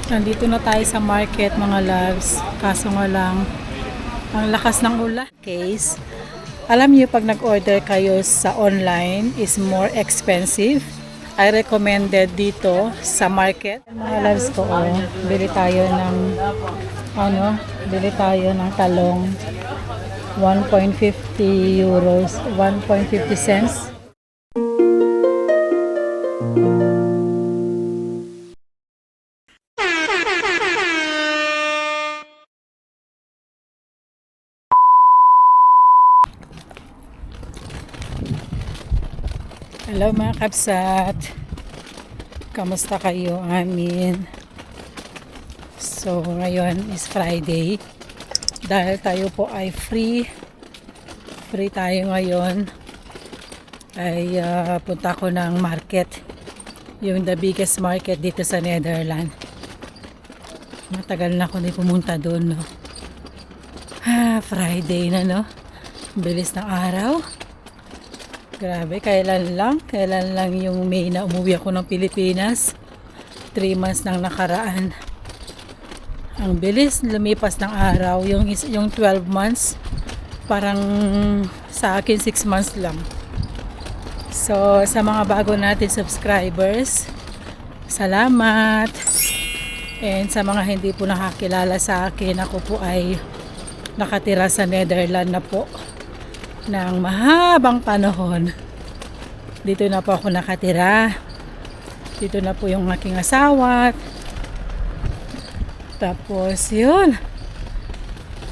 Nandito na tayo sa market mga loves. Kaso nga lang, ang lakas ng ulan. Case, alam niyo pag nag-order kayo sa online is more expensive. I recommended dito sa market. Mga loves ko, bili tayo ng bili tayo ng talong. 1.50 euros, 1.50 cents. Hello mga kapsat, kamusta kayo amin? So ngayon is Friday, dahil tayo po ay free tayo ngayon, ay punta ko ng market, yung the biggest market dito sa Netherlands. Matagal na ako pumunta doon, no? Friday na, no? Bilis ng araw. Grabe, kailan lang yung May na umuwi ako ng Pilipinas. 3 months nang nakaraan. Ang bilis lumipas ng araw. Yung 12 months, parang sa akin 6 months lang. So, sa mga bago natin subscribers, salamat. And sa mga hindi po nakakilala sa akin, ako po ay nakatira sa Netherlands na po ng mahabang panahon. Dito na po ako nakatira. Dito na po yung aking asawa. Tapos yun.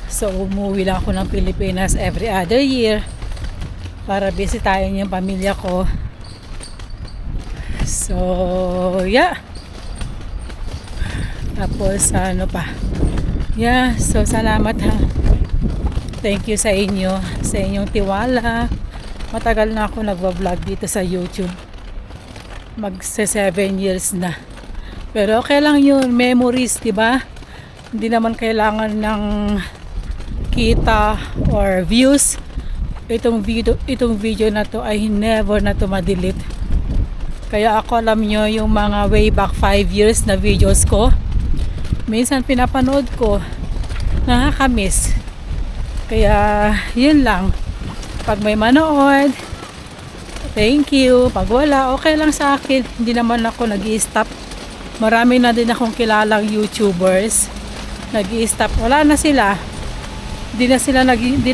So umuwi lang ako ng Pilipinas every other year para bisitahin yung pamilya ko. So yeah. Tapos ano pa. Yeah, so salamat ha. Thank you sa inyo, sa inyong tiwala. Matagal na ako nagva-vlog dito sa YouTube. Magse 7 years na. Pero okay lang yun, memories, di ba? Hindi naman kailangan ng kita or views. Itong video na to ay never na to ma-delete. Kaya ako, alam nyo, yung mga way back 5 years na videos ko, minsan pinapanood ko, nakakamiss. Kaya yun lang, pag may manood, thank you. Pag wala, okay lang sa akin. Hindi naman ako nag-i-stop. Marami na din akong kilalang YouTubers nag-i-stop, wala na sila. Hindi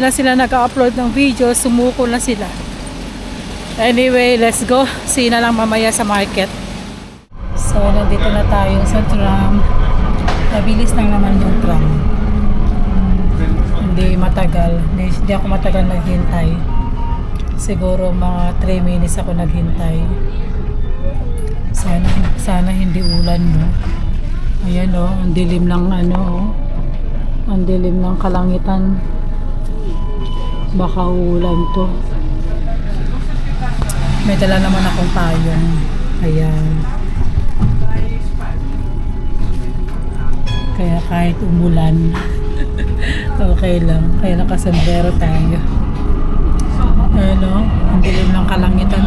na sila nag-upload ng video, sumuko na sila. Anyway, let's go. See na lang mamaya sa market. So nandito na tayo sa tram. Mabilis lang naman yung tram. Hindi ako matagal naghintay. Siguro mga 3 minutes ako naghintay. Sana hindi ulan, no? Ayan, oh, ang dilim ng ang dilim ng kalangitan. Baka ulan to. May dala naman akong payong. Ayan. Kaya kahit umulan, okay lang. Kaya nakasombrero tayo. Ano, ang dilim ng kalangitan.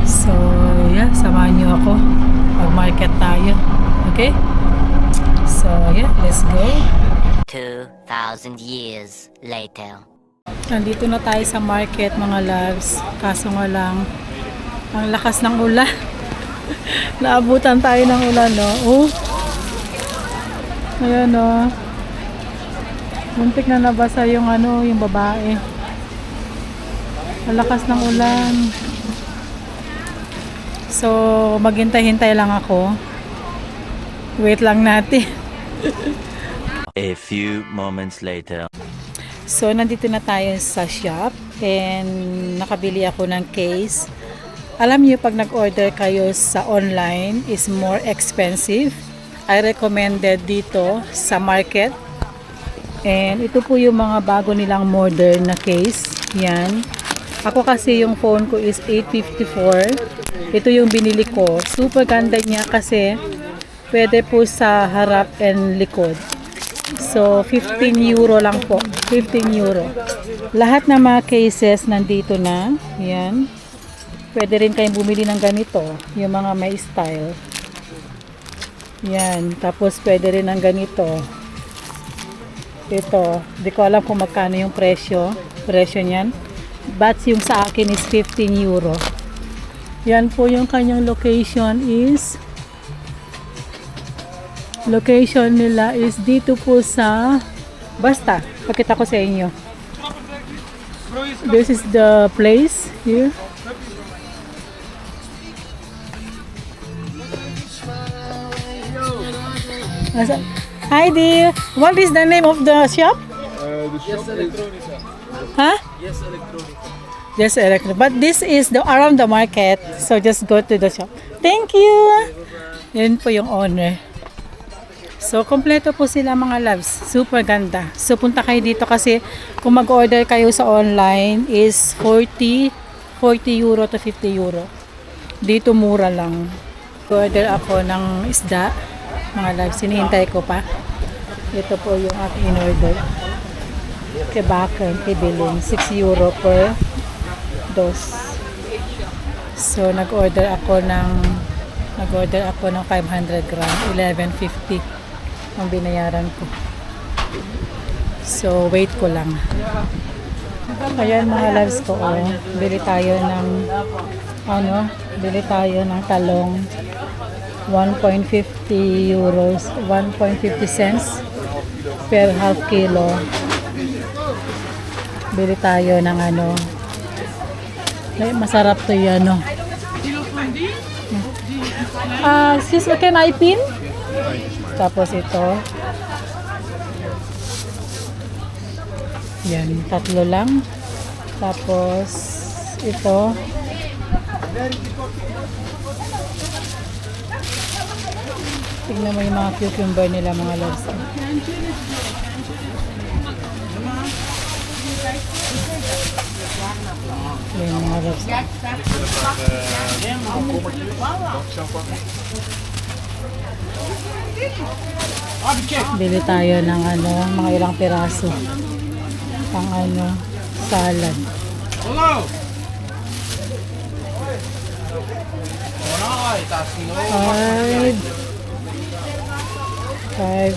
So, yeah, samahan niyo ako. Mag-market tayo. Okay? So, yeah, let's go. 2,000 years later. Nandito na tayo sa market, mga loves. Kaso nga lang, ang lakas ng ulan. Naabutan tayo ng ulan, no? Oh. Ayan, no? Muntik na nabasa yung yung babae. Ang lakas ng ulan. So, maghintay-hintay lang ako. Wait lang natin. A few moments later. So, nandito na tayo sa shop and nakabili ako ng case. Alam niyo pag nag-order kayo sa online is more expensive. I recommended dito sa market. And ito po yung mga bago nilang modern na case. Yan. Ako kasi yung phone ko is 854. Ito yung binili ko. Super ganda niya kasi pwede po sa harap and likod. So 15 euro lang po. 15 euro. Lahat ng mga cases nandito na. Yan. Pwede rin kayong bumili ng ganito. Yung mga may style. Yan. Tapos pwede rin ang ganito. Ito. Di ko alam kung magkano yung presyo. Presyo niyan. But yung sa akin is 15 euro. Yan po yung kanyang location is nila is dito po sa basta. Pakita ko sa inyo. This is the place here. Hi dear, what is the name of the shop? The shop is Huh? Yes Electronica. Yes, electric. But this is the around the market. So just go to the shop. Thank you. Yan po yung owner. So kompleto po sila mga loves. Super ganda. So punta kayo dito kasi kung mag-order kayo sa online is 40 euro to 50 euro. Dito mura lang. Order ako ng isda. Mga loves, hinihintay ko pa. Ito po yung aking in-order. Kebakan, kibiling. 6 euro per dos. So nag-order ako ng 500 gram, 11.50 ang binayaran ko. So wait ko lang. Ayan mga loves ko, oh. Bili tayo ng talong. 1.50 euros, 1.50 cents per half kilo. Bili tayo ng masarap to yan, no? Sis, can I pin? Tapos ito. Yan, 3 lang. Tapos ito. Tingnan mo yung mga cucumber nila, mga loves. Yan, mga loves. Bili tayo ng mga ilang piraso. Pang salad. Five,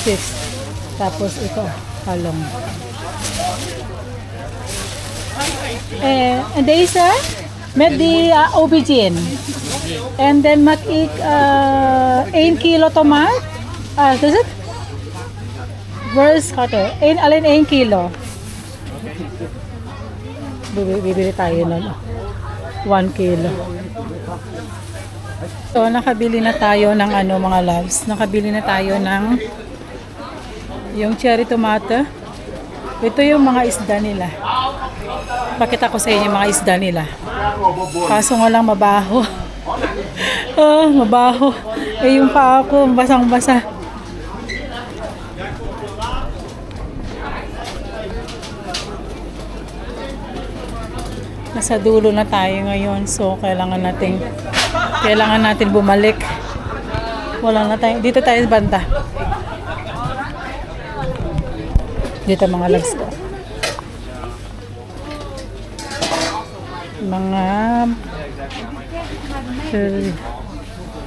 6. Tapos ito, talong. And there is med the aubergine. And then mag-ik 1 kilo tomat. Does it? Where's cutter? Alin 1 kilo? Bibili tayo nun. 1 kilo. So, nakabili na tayo ng mga loves. Nakabili na tayo ng yung cherry tomato. Ito yung mga isda nila. Pakita ko sa inyo yung mga isda nila. Kaso nga lang mabaho. Mabaho. Yung paa ko, basang-basa. Nasa dulo na tayo ngayon. So, kailangan natin bumalik. Wala na tayo. Dito tayo banda. Dito mga loves ko.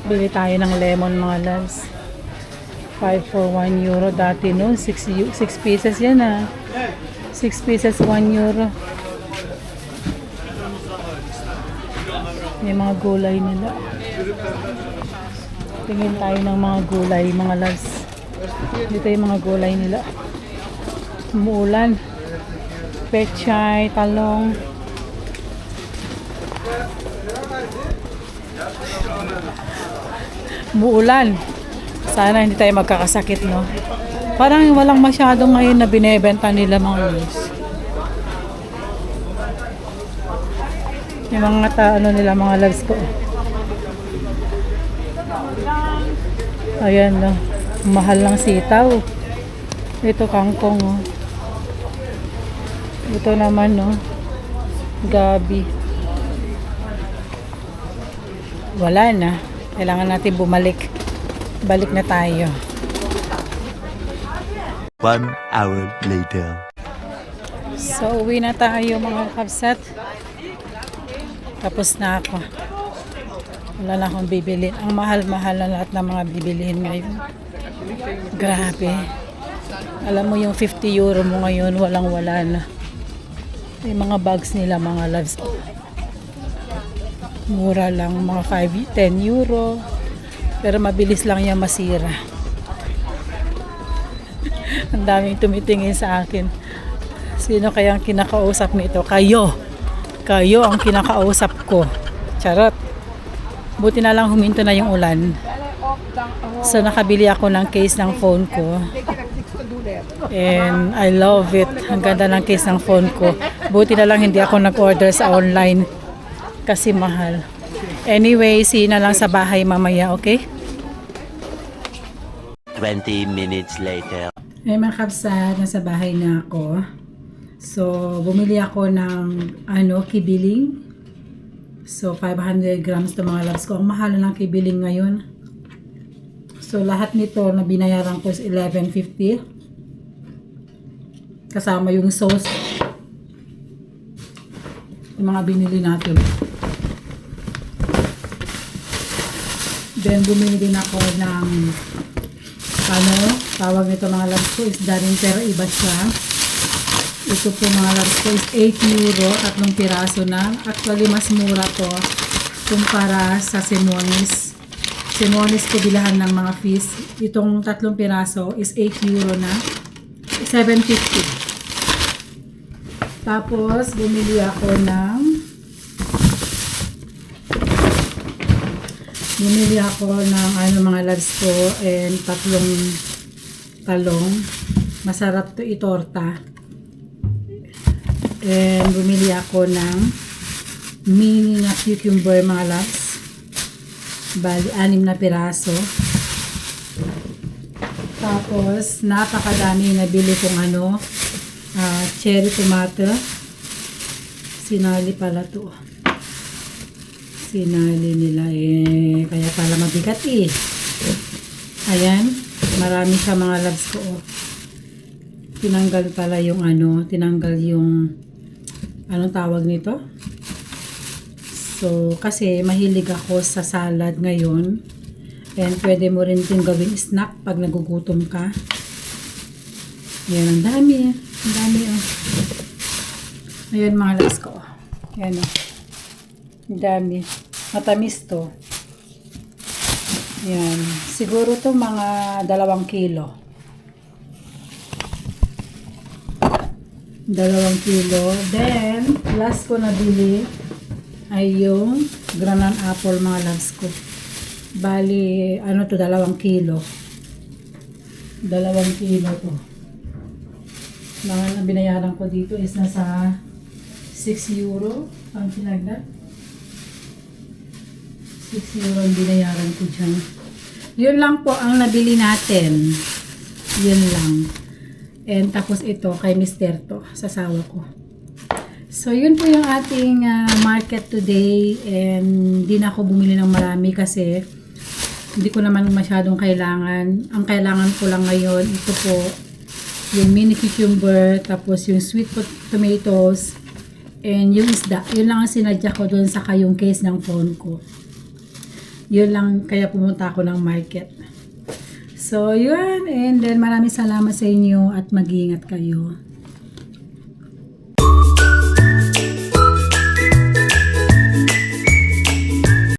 Bili tayo ng lemon mga loves. 5 for 1 euro. Dati no, 6 pieces yan 6 pieces 1 euro. Yung mga gulay nila. Tingin tayo ng mga gulay, mga loves. Dito yung mga gulay nila. Umuulan. Pechay, talong. Umuulan. Sana hindi tayo magkakasakit, no? Parang walang masyadong ngayon na binebenta nila mga loves. Yung mga nila mga loves ko. Ayan, no. Mahal ng sitaw. Ito kangkong, oh. Ito naman, no. Gabi. Wala na. Kailangan natin bumalik. Balik na tayo. 1 hour later. So, uwi na tayo mga kapsat. Tapos na ako. Wala na akong bibili. Ang mahal-mahal na lahat ng mga bibilihin ngayon. Grabe. Alam mo yung 50 euro mo ngayon, walang-wala na. Yung mga bags nila, mga loves. Mura lang, mga 10 euro. Pero mabilis lang yan masira. Ang daming tumitingin sa akin. Sino kayang kinakausap nito? Kayo! Kayo ang kinakausap ko. Charot. Buti na lang huminto na yung ulan. So nakabili ako ng case ng phone ko. And I love it. Ang ganda ng case ng phone ko. Buti na lang hindi ako nag-order sa online. Kasi mahal. Anyway, see you na lang sa bahay mamaya, okay? 20 minutes later. Ay mga kapsat, nasa bahay na ako. So, bumili ako ng kibiling. So, 500 grams to mga loves ko. Ang mahal ng kibiling ngayon. So, lahat nito na binayaran ko is 11.50. Kasama yung sauce. Yung mga binili natin. Then, bumili din ako ng tawag nito mga loves ko is darin pero iba siya. Ito po mga loves ko is 8 euro, 3 piraso na. Actually, mas mura to kumpara sa Simonis. Simonis ko bilahan ng mga fish. Itong 3 piraso is 8 euro na. 7.50. Tapos, bumili ako ng mga loves ko and 3 talong. Masarap to itorta. And bumili ako ng mini na cucumber mga loves. Bali, 6 na piraso. Tapos, napakadami nabili kong cherry tomato. Sinali pala to. Sinali nila kaya pala mabigat Ayan, marami sa mga loves ko. Tinanggal pala yung tinanggal yung anong tawag nito? So, kasi mahilig ako sa salad ngayon. And pwede mo rin din gawin snack pag nagugutom ka. Yan, ang dami. Ang dami Ayan mga loves ko. Yan ang dami. Matamis to. Yan. Siguro to mga 2 kilo. 2 kilo. Then, last ko nabili ay yung granite apple mga loves ko. Bali, 2 kilo. 2 kilo to. Ang binayaran ko dito is nasa 6 euro. Ang pinagdat. 6 euro ang binayaran ko dyan. Yun lang po ang nabili natin. Yun lang. And tapos ito kay Mr. to, sa asawa ko. So yun po yung ating market today. And di na ako bumili ng marami kasi hindi ko naman masyadong kailangan. Ang kailangan ko lang ngayon, ito po, yung mini cucumber, tapos yung sweet tomatoes, and yung isda. Yun lang ang sinadya ko doon sa yung case ng phone ko. Yun lang, kaya pumunta ako ng market. So, yun. And then, maraming salamat sa inyo at mag-iingat kayo.